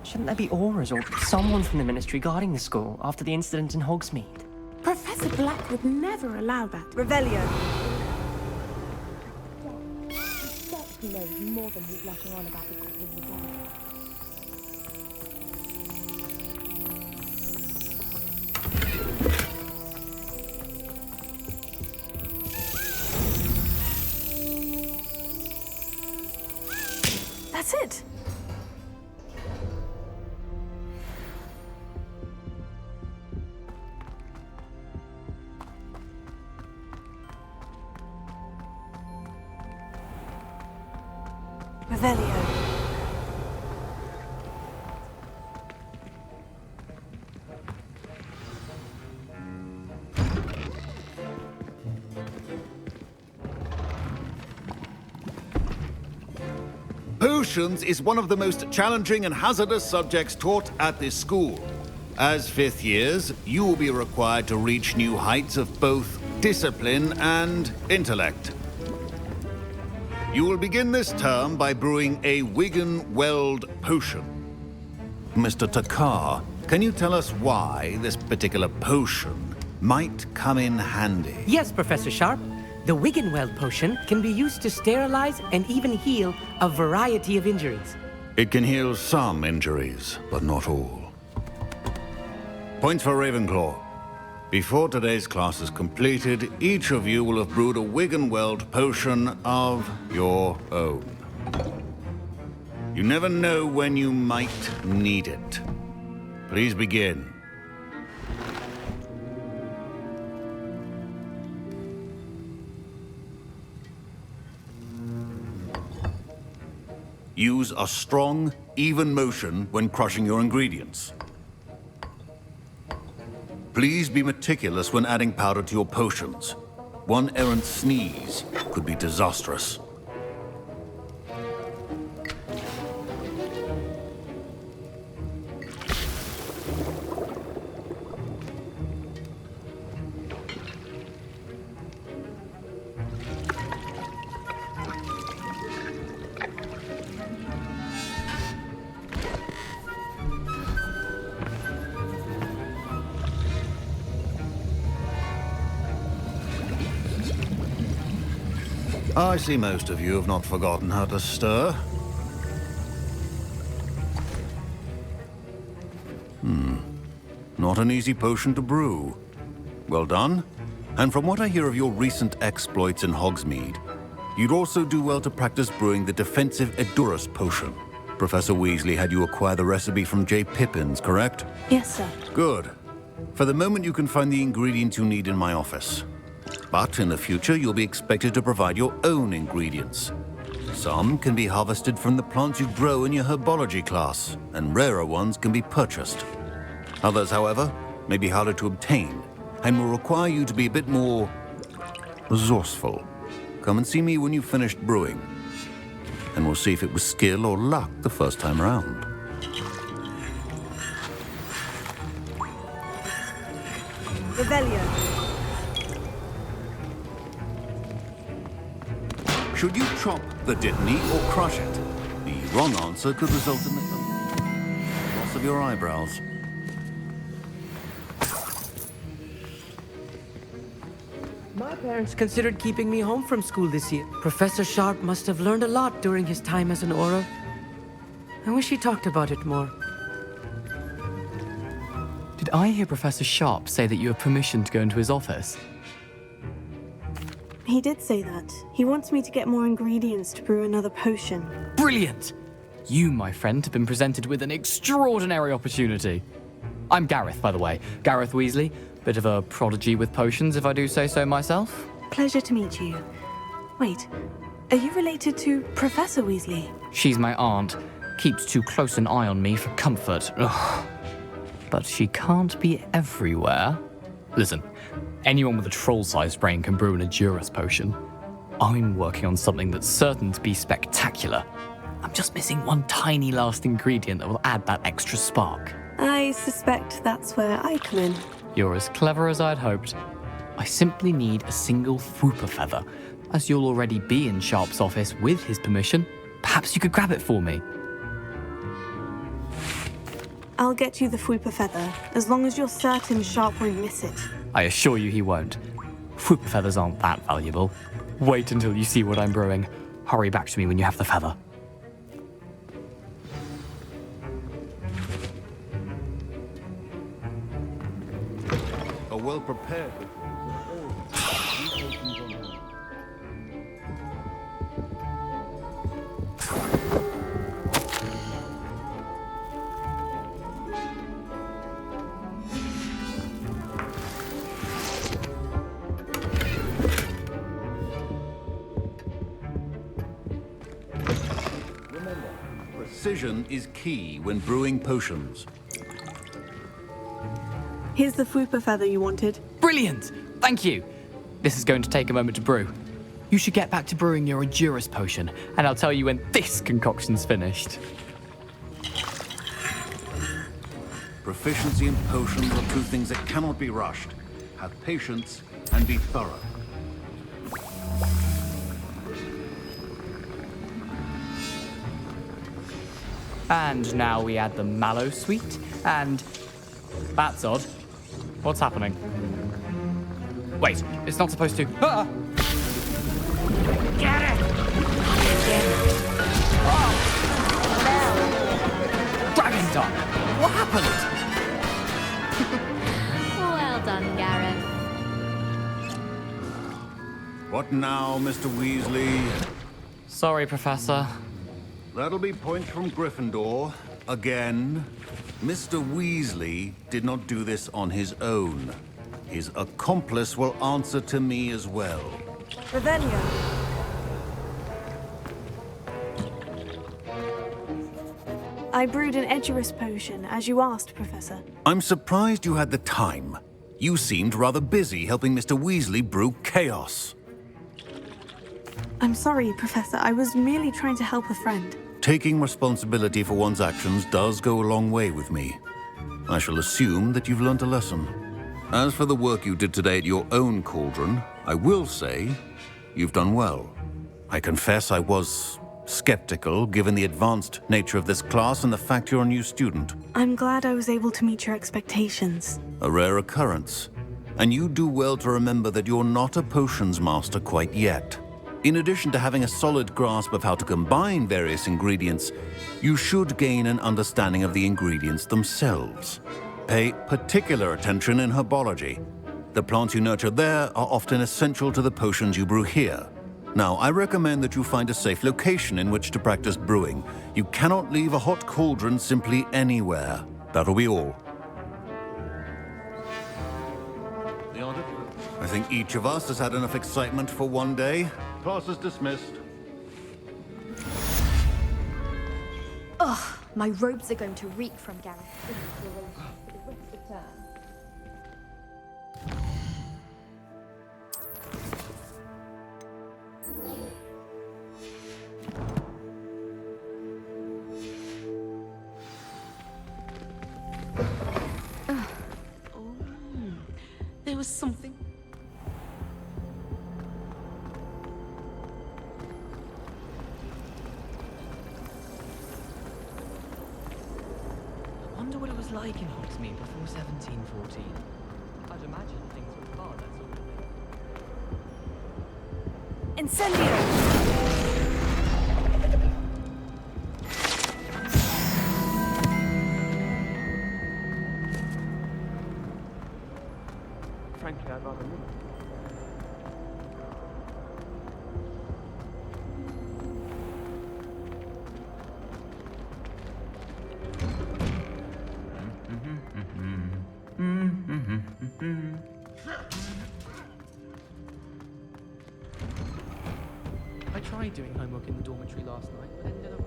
Shouldn't there be auras or someone from the Ministry guarding the school after the incident in Hogsmeade? Professor Black would never allow that. Revelio. He knows more than he's letting on about the cause of the death. That's it. Revelio. Potions is one of the most challenging and hazardous subjects taught at this school. As fifth years, you will be required to reach new heights of both discipline and intellect. You will begin this term by brewing a Wigan-Weld potion. Mr. Takar, can you tell us why this particular potion might come in handy? Yes, Professor Sharp. The Wigan-Weld potion can be used to sterilize and even heal a variety of injuries. It can heal some injuries, but not all. Points for Ravenclaw. Before today's class is completed, each of you will have brewed a Wigan-Weld potion of your own. You never know when you might need it. Please begin. Use a strong, even motion when crushing your ingredients. Please be meticulous when adding powder to your potions. One errant sneeze could be disastrous. I see most of you have not forgotten how to stir. Not an easy potion to brew. Well done. And from what I hear of your recent exploits in Hogsmeade, you'd also do well to practice brewing the defensive Edurus potion. Professor Weasley had you acquire the recipe from J. Pippins, correct? Yes, sir. Good. For the moment, you can find the ingredients you need in my office. But in the future, you'll be expected to provide your own ingredients. Some can be harvested from the plants you grow in your herbology class, and rarer ones can be purchased. Others, however, may be harder to obtain, and will require you to be a bit more resourceful. Come and see me when you've finished brewing, and we'll see if it was skill or luck the first time around. Revelio. Should you chop the Dittany or crush it? The wrong answer could result in the loss of your eyebrows. My parents considered keeping me home from school this year. Professor Sharp must have learned a lot during his time as an Auror. I wish he talked about it more. Did I hear Professor Sharp say that you have permission to go into his office? He did say that. He wants me to get more ingredients to brew another potion. Brilliant! You, my friend, have been presented with an extraordinary opportunity. I'm Gareth, by the way. Gareth Weasley. Bit of a prodigy with potions, if I do say so myself. Pleasure to meet you. Wait, are you related to Professor Weasley? She's my aunt. Keeps too close an eye on me for comfort. Ugh. But she can't be everywhere. Listen, anyone with a troll-sized brain can brew an Edurus potion. I'm working on something that's certain to be spectacular. I'm just missing one tiny last ingredient that will add that extra spark. I suspect that's where I come in. You're as clever as I'd hoped. I simply need a single Fwooper feather. as you'll already be in Sharp's office with his permission, perhaps you could grab it for me. I'll get you the Fwooper feather, as long as you're certain Sharp won't miss it. I assure you he won't. Fwooper feathers aren't that valuable. Wait until you see what I'm brewing. Hurry back to me when you have the feather. A well-prepared... Precision is key when brewing potions. Here's the Fwooper feather you wanted. Brilliant! Thank you! This is going to take a moment to brew. You should get back to brewing your Endurus potion, and I'll tell you when this concoction's finished. Proficiency in potions are two things that cannot be rushed. Have patience and be thorough. And now we add the mallow sweet, and... That's odd. What's happening? Wait, it's not supposed to... Ah! Get it! Oh! Dragon tongue! What happened? Well done, Gareth. What now, Mr. Weasley? Sorry, Professor. That'll be points from Gryffindor. Again. Mr. Weasley did not do this on his own. His accomplice will answer to me as well. Revelio. I brewed an Edurus potion, as you asked, Professor. I'm surprised you had the time. You seemed rather busy helping Mr. Weasley brew chaos. I'm sorry, Professor. I was merely trying to help a friend. Taking responsibility for one's actions does go a long way with me. I shall assume that you've learnt a lesson. As for the work you did today at your own cauldron, I will say you've done well. I confess I was skeptical, given the advanced nature of this class and the fact you're a new student. I'm glad I was able to meet your expectations. A rare occurrence. And you do well to remember that you're not a potions master quite yet. In addition to having a solid grasp of how to combine various ingredients, you should gain an understanding of the ingredients themselves. Pay particular attention in herbology. The plants you nurture there are often essential to the potions you brew here. Now, I recommend that you find a safe location in which to practice brewing. You cannot leave a hot cauldron simply anywhere. That'll be all. I think each of us has had enough excitement for one day. Class is dismissed. Ugh, my robes are going to reek from Gareth. For the rest of the term. There was something... I wonder what it was like in Hogsmeade before 1714. I'd imagine things were far less orderly. Incendio! Frankly, I'd rather not. I tried doing homework in the dormitory last night, but ended up...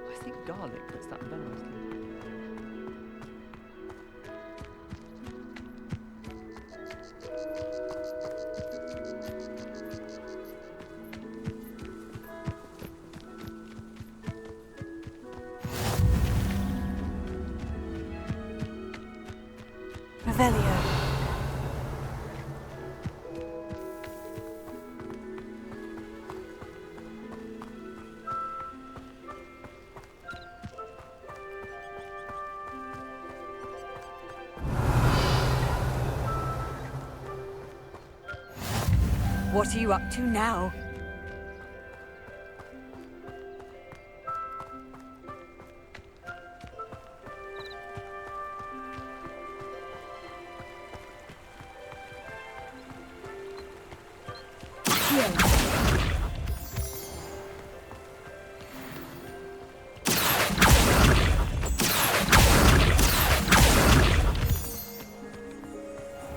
I think garlic puts that balance. Revelio. What are you up to now?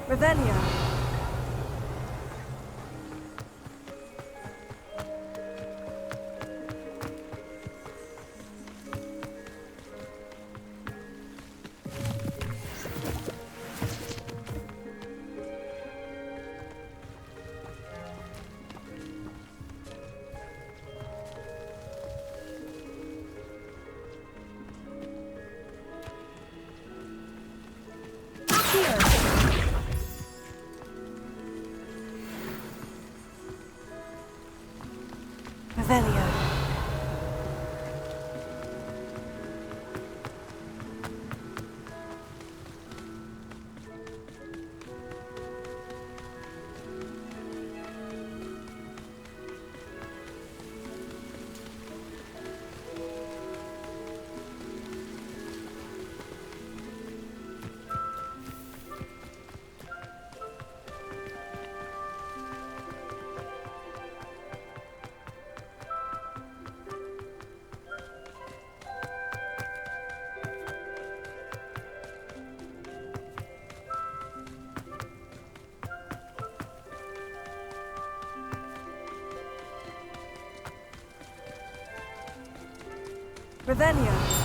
Revelio. Revelio. Revelio.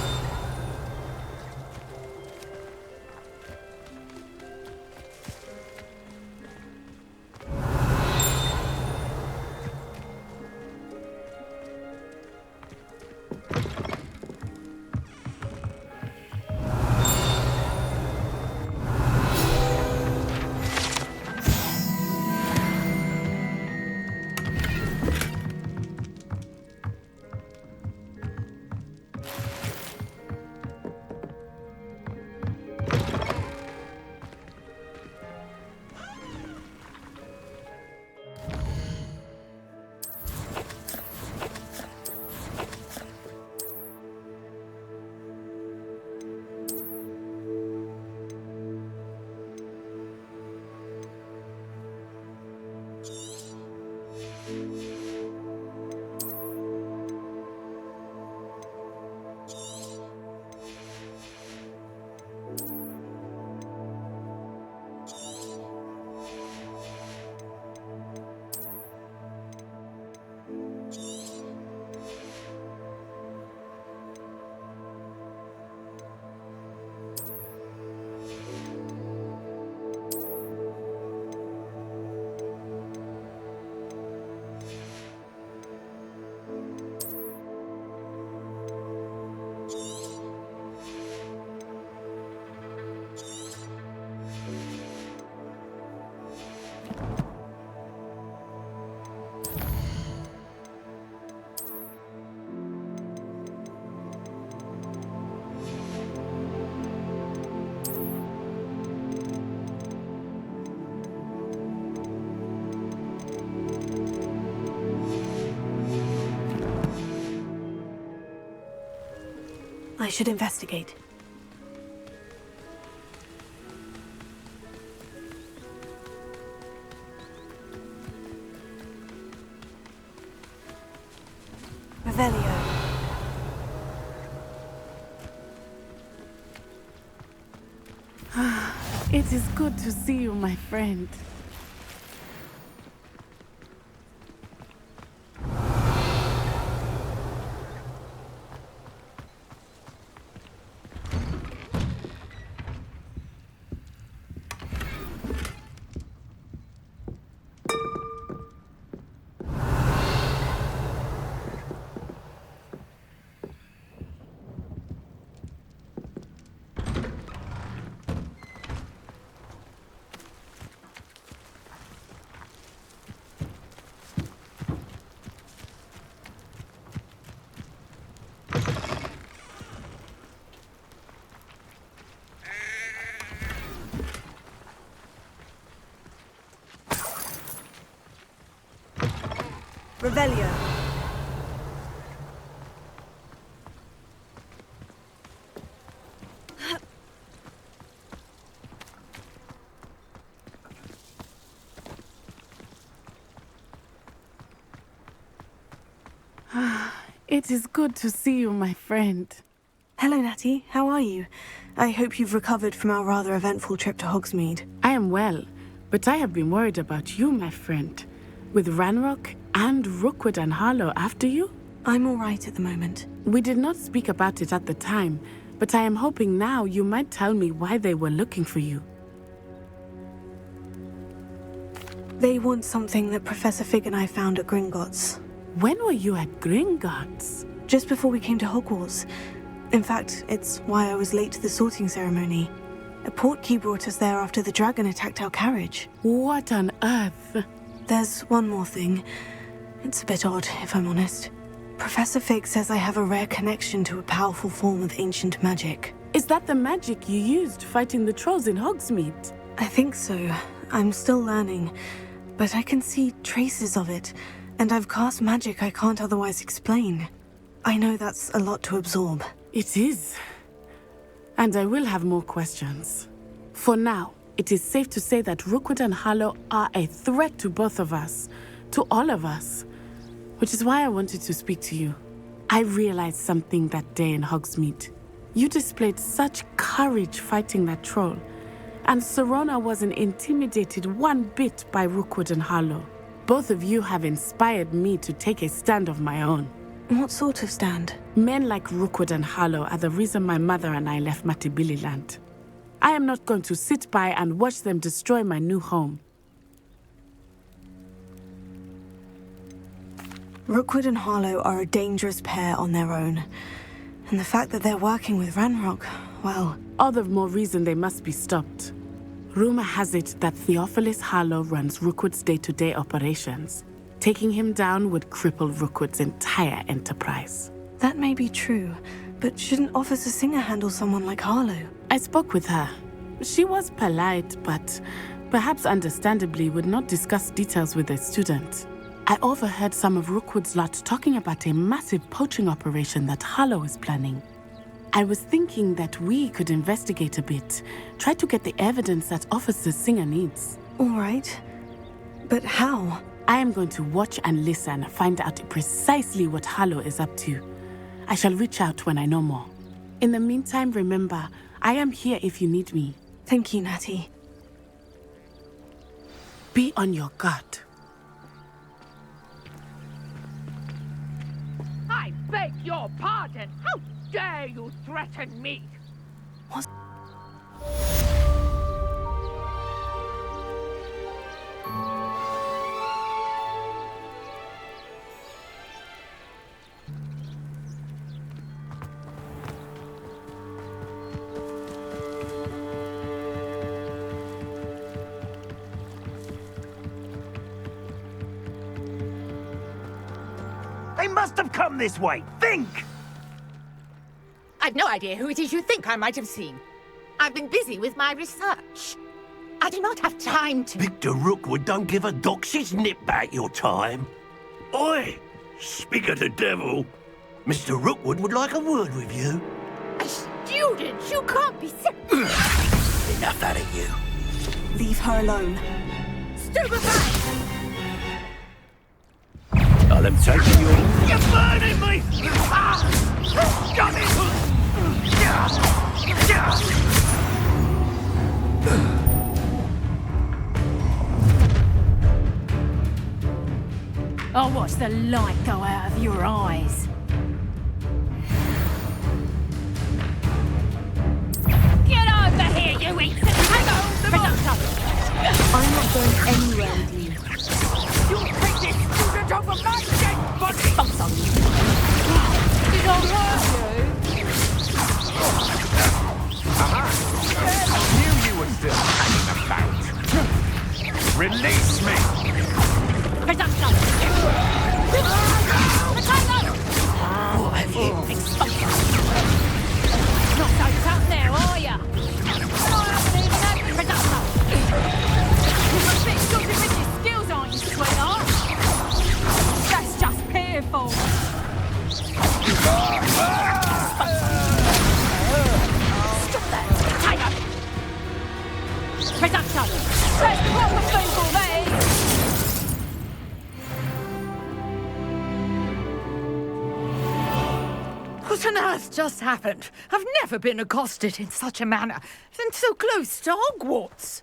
I should investigate. Revelio. It is good to see you, my friend. Revelio. It is good to see you, my friend. Hello, Natty. How are you? I hope you've recovered from our rather eventful trip to Hogsmeade. I am well, but I have been worried about you, my friend. With Ranrock and Rookwood and Harlow after you? I'm all right at the moment. We did not speak about it at the time, but I am hoping now you might tell me why they were looking for you. They want something that Professor Fig and I found at Gringotts. When were you at Gringotts? Just before we came to Hogwarts. In fact, it's why I was late to the sorting ceremony. A portkey brought us there after the dragon attacked our carriage. What on earth? There's one more thing. It's a bit odd, if I'm honest. Professor Fig says I have a rare connection to a powerful form of ancient magic. Is that the magic you used fighting the trolls in Hogsmeade? I think so. I'm still learning, but I can see traces of it, and I've cast magic I can't otherwise explain. I know that's a lot to absorb. It is. And I will have more questions. For now, it is safe to say that Rookwood and Harlow are a threat to both of us, to all of us, which is why I wanted to speak to you. I realized something that day in Hogsmeade. You displayed such courage fighting that troll, and Serona wasn't intimidated one bit by Rookwood and Harlow. Both of you have inspired me to take a stand of my own. What sort of stand? Men like Rookwood and Harlow are the reason my mother and I left Matibili Land. I am not going to sit by and watch them destroy my new home. Rookwood and Harlow are a dangerous pair on their own. And the fact that they're working with Ranrock, well... All the more reason they must be stopped. Rumor has it that Theophilus Harlow runs Rookwood's day-to-day operations. Taking him down would cripple Rookwood's entire enterprise. That may be true, but shouldn't Officer Singer handle someone like Harlow? I spoke with her. She was polite, but perhaps understandably would not discuss details with a student. I overheard some of Rookwood's lot talking about a massive poaching operation that Harlow is planning. I was thinking that we could investigate a bit, try to get the evidence that Officer Singer needs. All right. But how? I am going to watch and listen, find out precisely what Harlow is up to. I shall reach out when I know more. In the meantime, remember, I am here if you need me. Thank you, Natty. Be on your guard. I beg your pardon. How dare you threaten me? What? They must have come this way. Think! I've no idea who it is you think I might have seen. I've been busy with my research. I do not have time to... Victor Rookwood don't give a doxy's nip back your time. Oi! Speak of the devil. Mr. Rookwood would like a word with you. A student? You can't be sick. Enough out of you. Leave her alone. Stupefy! I'll have taken your... You're burning me! Got it! I'll watch the light go out of your eyes. Get over here, you eat! Hang on! I'm not going anywhere with you. You take this student over my dead body! Bumps on you. Did I hurt you? Aha! I knew you were still hanging about. Release me! Production! What have you... Not so tough now, are ya? I haven't even had the production! You've got a bit short with your skills, aren't you, sweetheart? That's has just happened? I've never been accosted in such a manner, and so close to Hogwarts.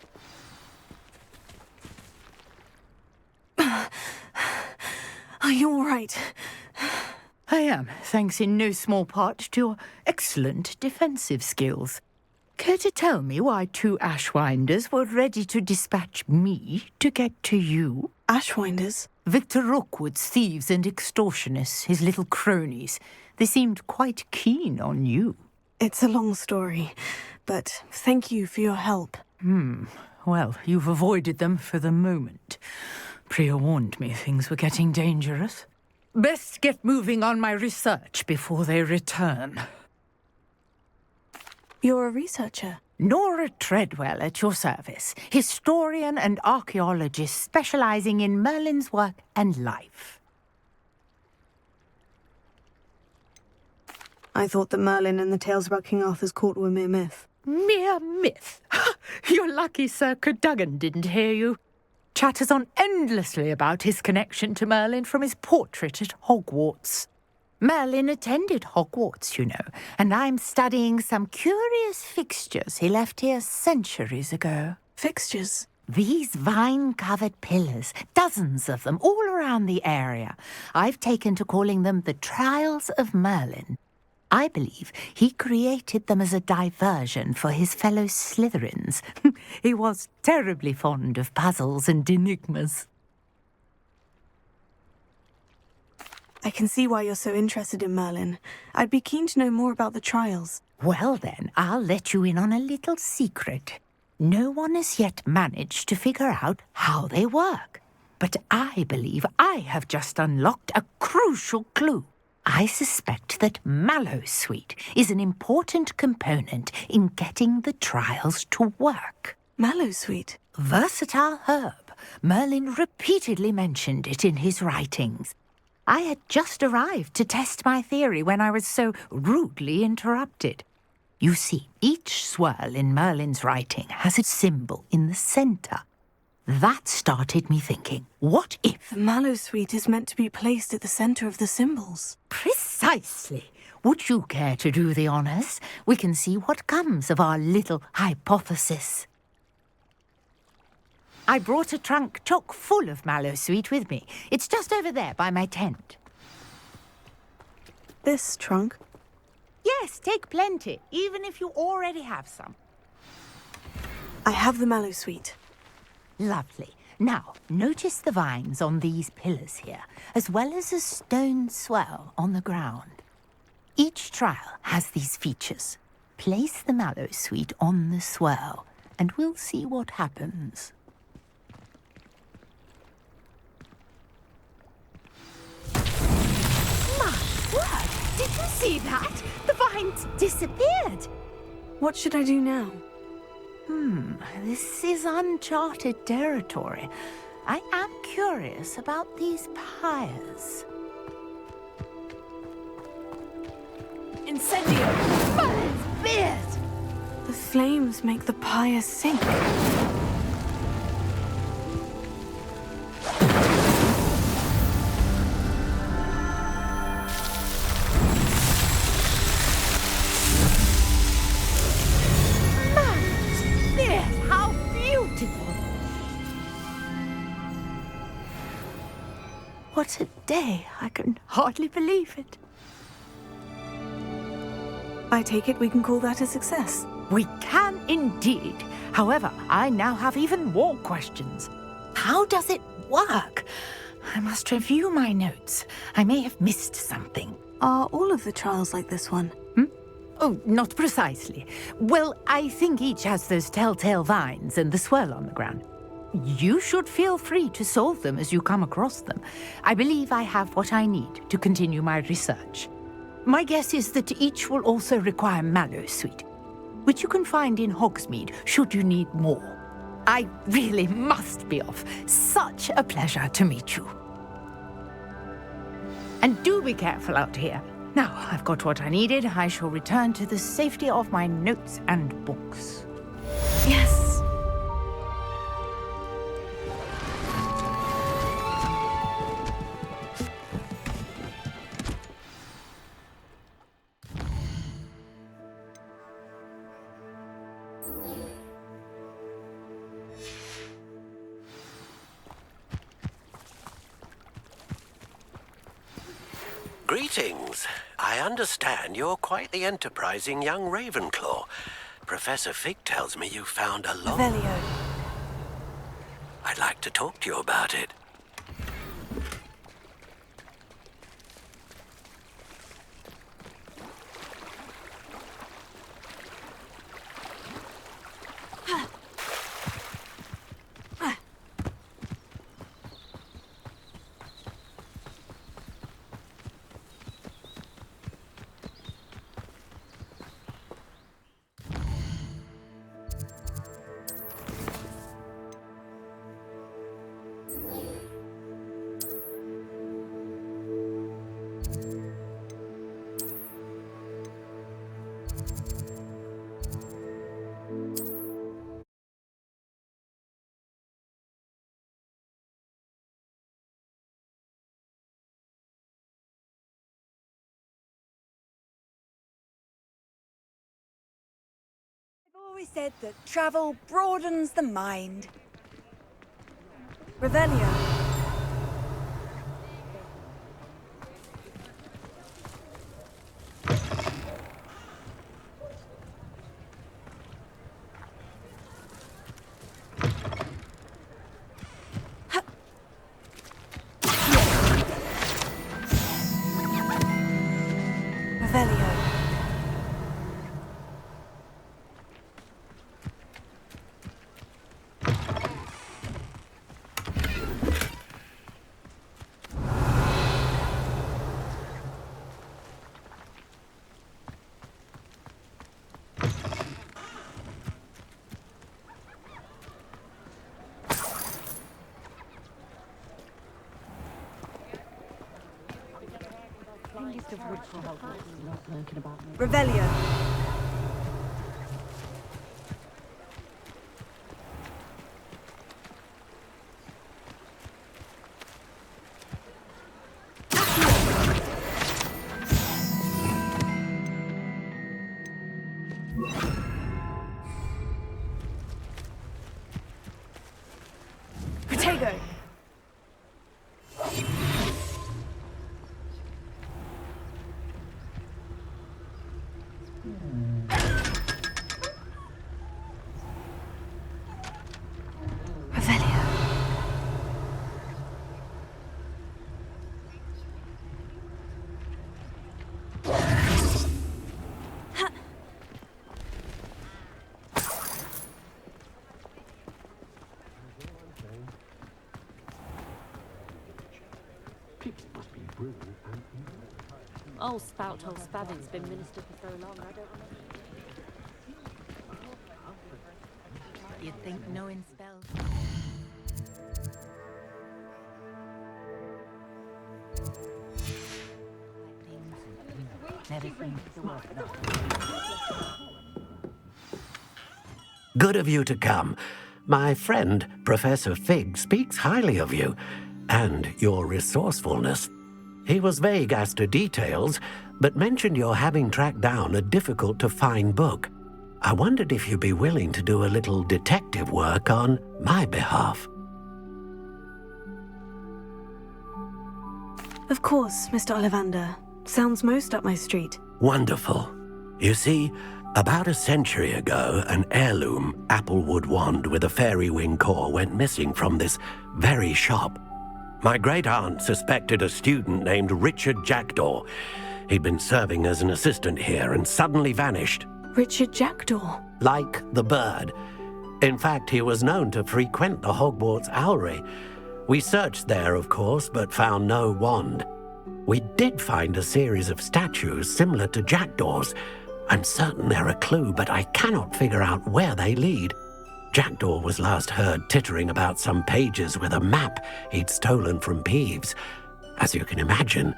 Are you all right? I am, thanks in no small part to your excellent defensive skills. Care to tell me why 2 Ashwinders were ready to dispatch me to get to you? Ashwinders? Victor Rookwood's thieves and extortionists, his little cronies. They seemed quite keen on you. It's a long story, but thank you for your help. Well, you've avoided them for the moment. Priya warned me things were getting dangerous. Best get moving on my research before they return. You're a researcher? Nora Treadwell at your service, historian and archaeologist specializing in Merlin's work and life. I thought that Merlin and the tales about King Arthur's court were mere myth. Mere myth? You're lucky Sir Cadogan didn't hear you. Chatters on endlessly about his connection to Merlin from his portrait at Hogwarts. Merlin attended Hogwarts, you know, and I'm studying some curious fixtures he left here centuries ago. Fixtures? These vine-covered pillars, dozens of them, all around the area. I've taken to calling them the Trials of Merlin. I believe he created them as a diversion for his fellow Slytherins. He was terribly fond of puzzles and enigmas. I can see why you're so interested in Merlin. I'd be keen to know more about the trials. Well then, I'll let you in on a little secret. No one has yet managed to figure out how they work. But I believe I have just unlocked a crucial clue. I suspect that Mallowsweet is an important component in getting the trials to work. Mallowsweet? Versatile herb. Merlin repeatedly mentioned it in his writings. I had just arrived to test my theory when I was so rudely interrupted. You see, each swirl in Merlin's writing has a symbol in the centre. That started me thinking, what if... The Mallowsweet is meant to be placed at the centre of the symbols. Precisely. Would you care to do the honours? We can see what comes of our little hypothesis. I brought a trunk chock full of Mallowsweet with me. It's just over there by my tent. This trunk? Yes, take plenty, even if you already have some. I have the Mallowsweet. Lovely. Now, notice the vines on these pillars here, as well as a stone swell on the ground. Each trial has these features. Place the Mallowsweet on the swell, and we'll see what happens. My word! Did you see that? The vines disappeared. What should I do now? This is uncharted territory. I am curious about these pyres. Incendio! Merlin's beard! The flames make the pyre sink. How beautiful! What a day! I can hardly believe it. I take it we can call that a success. We can indeed. However, I now have even more questions. How does it work? I must review my notes. I may have missed something. Are all of the trials like this one? Oh, not precisely. Well, I think each has those telltale vines and the swirl on the ground. You should feel free to solve them as you come across them. I believe I have what I need to continue my research. My guess is that each will also require Mallowsweet, which you can find in Hogsmeade should you need more. I really must be off. Such a pleasure to meet you. And do be careful out here. Now I've got what I needed, I shall return to the safety of my notes and books. Yes! Greetings. I understand you're quite the enterprising young Ravenclaw. Professor Fig tells me you found a lot. Revelio. I'd like to talk to you about it. I've always said that travel broadens the mind. Revelio. Revelio. Revelio. Protego. Revelio. Old spout old Spavin's been minister for so long, I don't want to... You'd think knowing spells. Never seems to work though. Good of you to come. My friend, Professor Fig, speaks highly of you and your resourcefulness. He was vague as to details, but mentioned your having tracked down a difficult-to-find book. I wondered if you'd be willing to do a little detective work on my behalf. Of course, Mr. Ollivander. Sounds most up my street. Wonderful. You see, about a century ago, an heirloom applewood wand with a fairy wing core went missing from this very shop. My great-aunt suspected a student named Richard Jackdaw. He'd been serving as an assistant here and suddenly vanished. Richard Jackdaw? Like the bird. In fact, he was known to frequent the Hogwarts Owlery. We searched there, of course, but found no wand. We did find a series of statues similar to Jackdaw's. I'm certain they're a clue, but I cannot figure out where they lead. Jackdaw was last heard tittering about some pages with a map he'd stolen from Peeves. As you can imagine,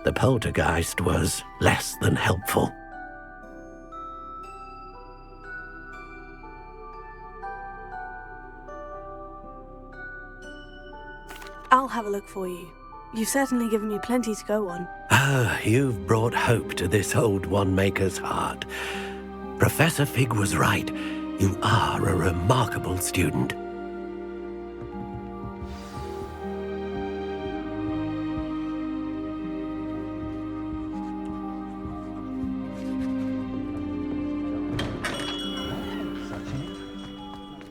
the poltergeist was less than helpful. I'll have a look for you. You've certainly given me plenty to go on. Ah, you've brought hope to this old wand-maker's heart. Professor Fig was right. You are a remarkable student.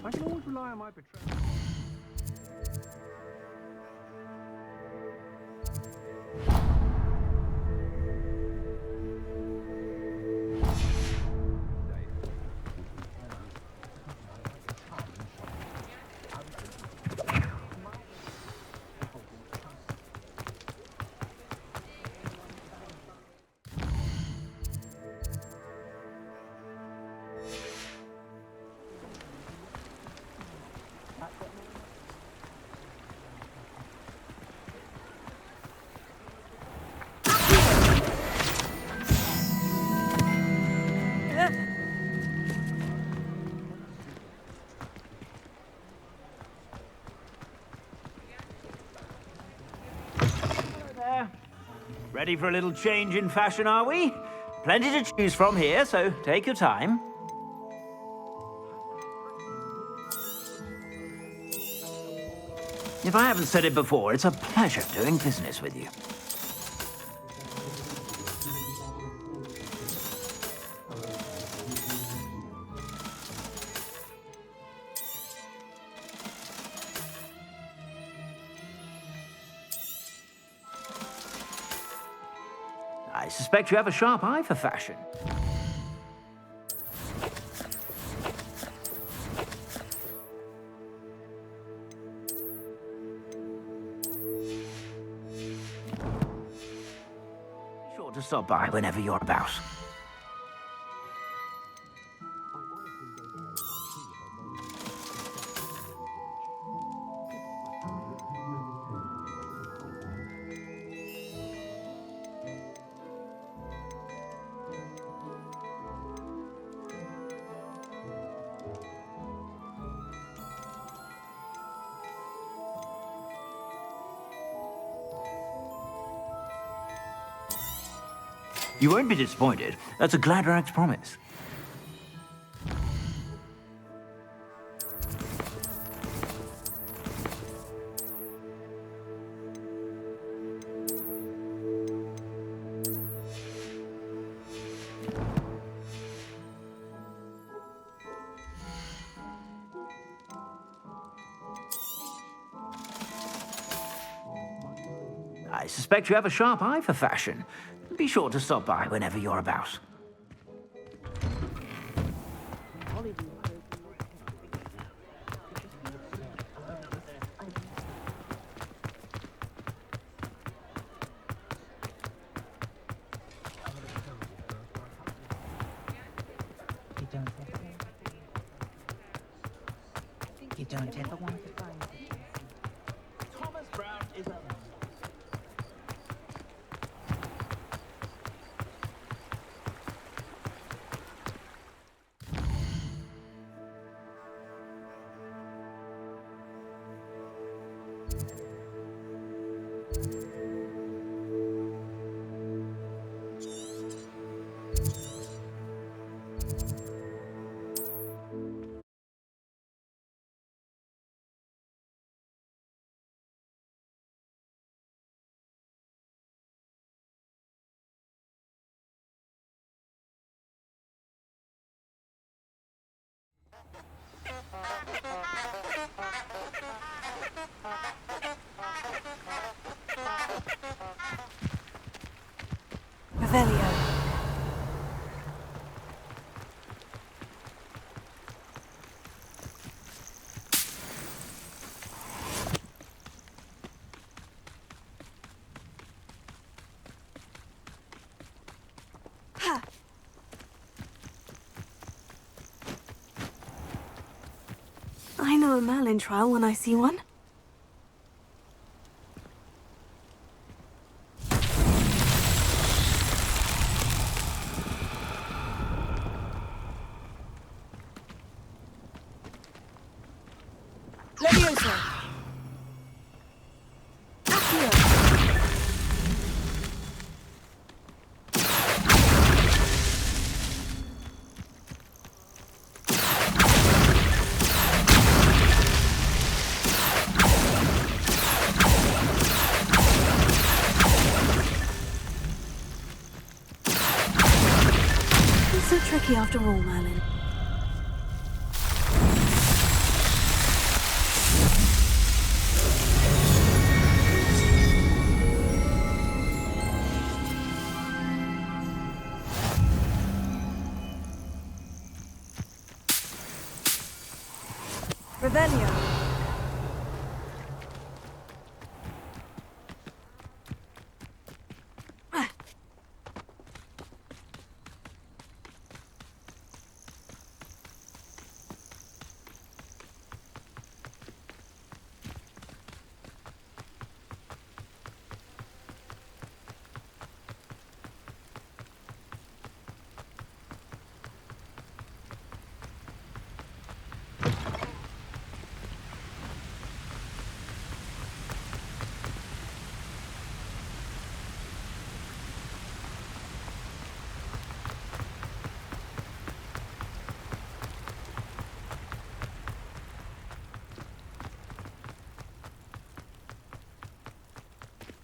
I can always rely on my betrayal. Ready for a little change in fashion, are we? Plenty to choose from here, so take your time. If I haven't said it before, it's a pleasure doing business with you. I suspect you have a sharp eye for fashion. Be sure to stop by whenever you're about. You won't be disappointed. That's a Gladrax promise. I suspect you have a sharp eye for fashion. Be sure to stop by whenever you're about. You don't ever want to find Thomas Brown is a... Revelio. I know a Merlin trial when I see one. Leviosa. Accio. after all, Merlin. Revelio.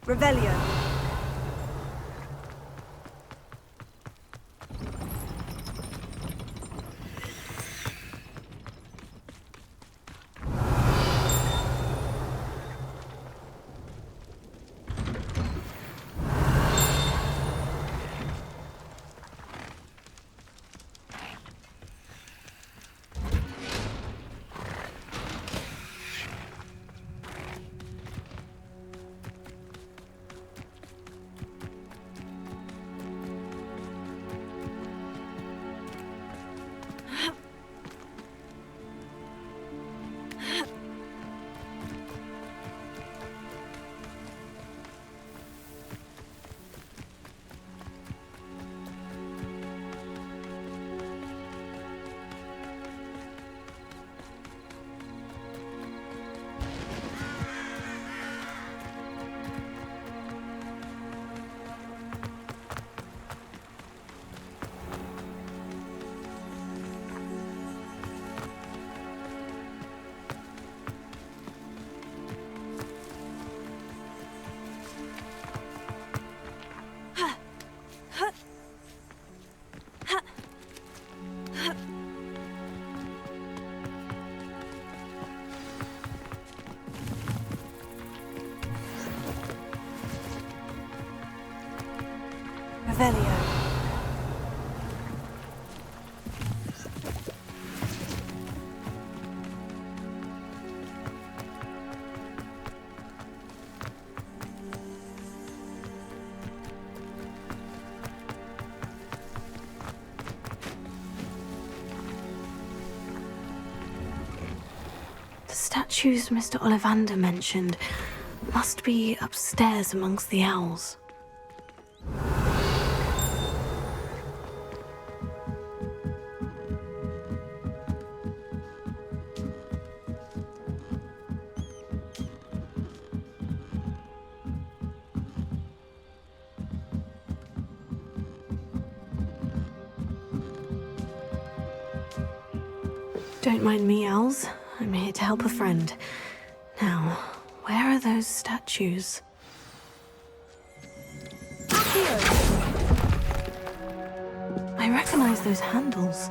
Revelio. Revelio. The statues Mr. Ollivander mentioned must be upstairs amongst the owls. Don't mind me, owls. I'm here to help a friend. Now, where are those statues? I recognize those handles.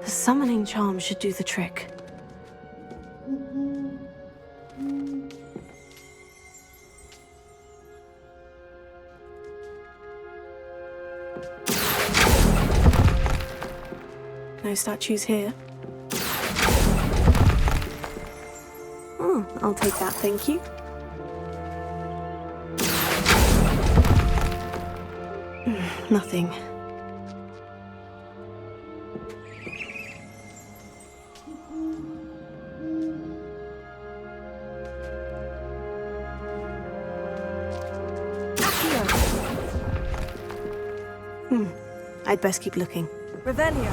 The summoning charm should do the trick. No statues here. Oh, I'll take that, thank you. Nothing. I'd best keep looking. Revelio.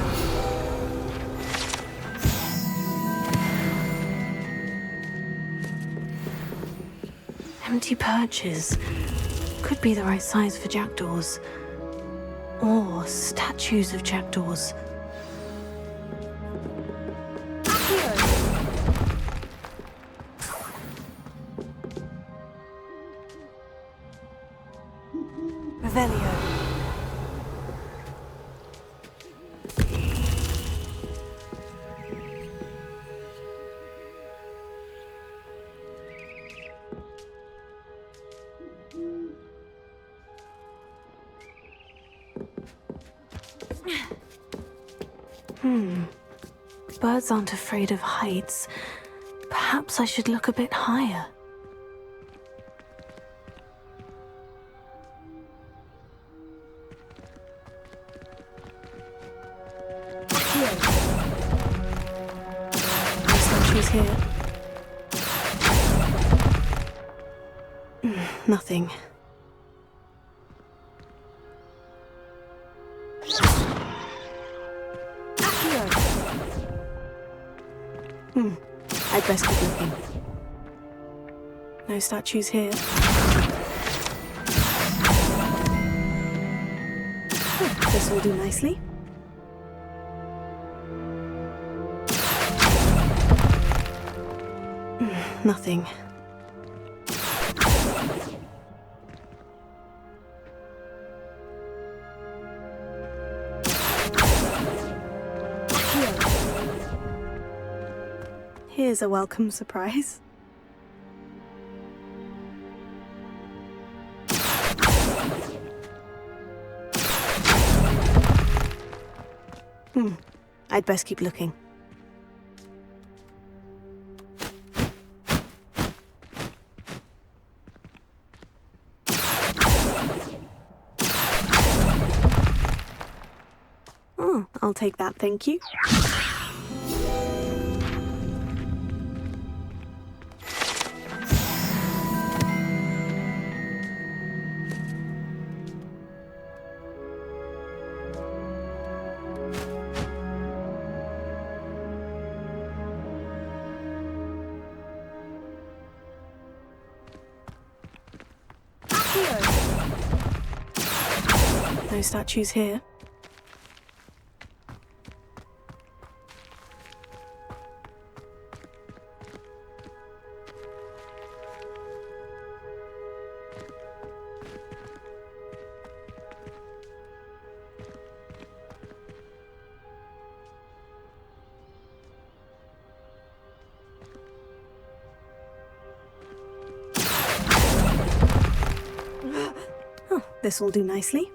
Empty perches. Could be the right size for jackdaws. Or statues of jackdaws. Revelio. Birds aren't afraid of heights. Perhaps I should look a bit higher. No statues here. Nothing. I'd best keep looking. No statues here. This will do nicely. Nothing. Here's a welcome surprise. I'd best keep looking. Oh, I'll take that, thank you. No statues here. Oh, this will do nicely.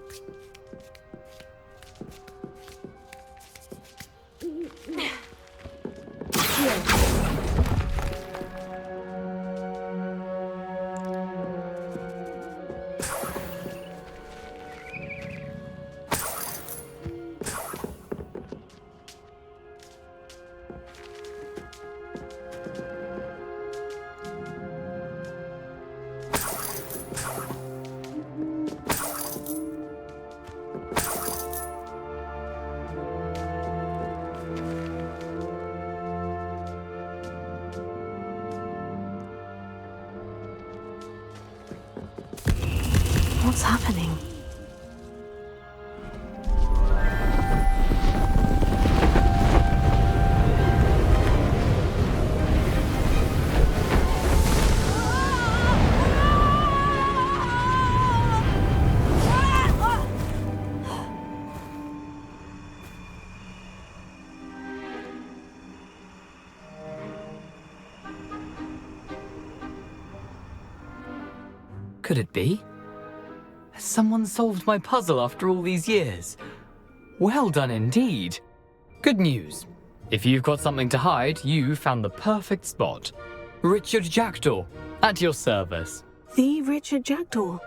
What's happening? Could it be? Has someone solved my puzzle after all these years? Well done indeed. Good news. If you've got something to hide, you found the perfect spot. Richard Jackdaw, at your service. The Richard Jackdaw.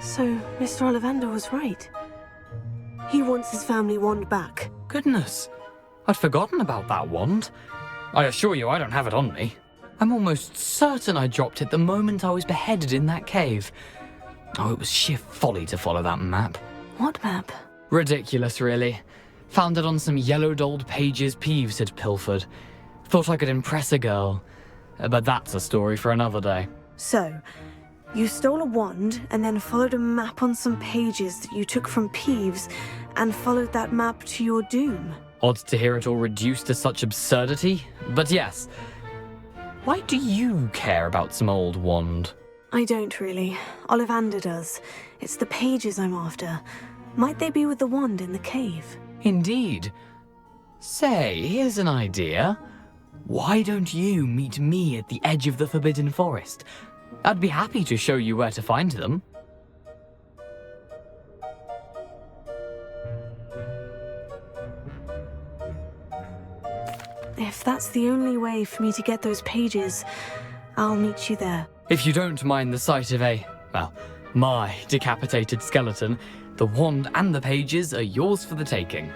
So, Mr. Ollivander was right. He wants his family wand back. Goodness, I'd forgotten about that wand. I assure you I don't have it on me. I'm almost certain I dropped it the moment I was beheaded in that cave. Oh, it was sheer folly to follow that map. What map? Ridiculous, really. Found it on some yellowed old pages Peeves had pilfered. Thought I could impress a girl. But that's a story for another day. So, you stole a wand and then followed a map on some pages that you took from Peeves and followed that map to your doom. Odd to hear it all reduced to such absurdity, but yes. Why do you care about some old wand? I don't really. Ollivander does. It's the pages I'm after. Might they be with the wand in the cave? Indeed. Say, here's an idea. Why don't you meet me at the edge of the Forbidden Forest? I'd be happy to show you where to find them. if that's the only way for me to get those pages, I'll meet you there. If you don't mind the sight of my decapitated skeleton, the wand and the pages are yours for the taking.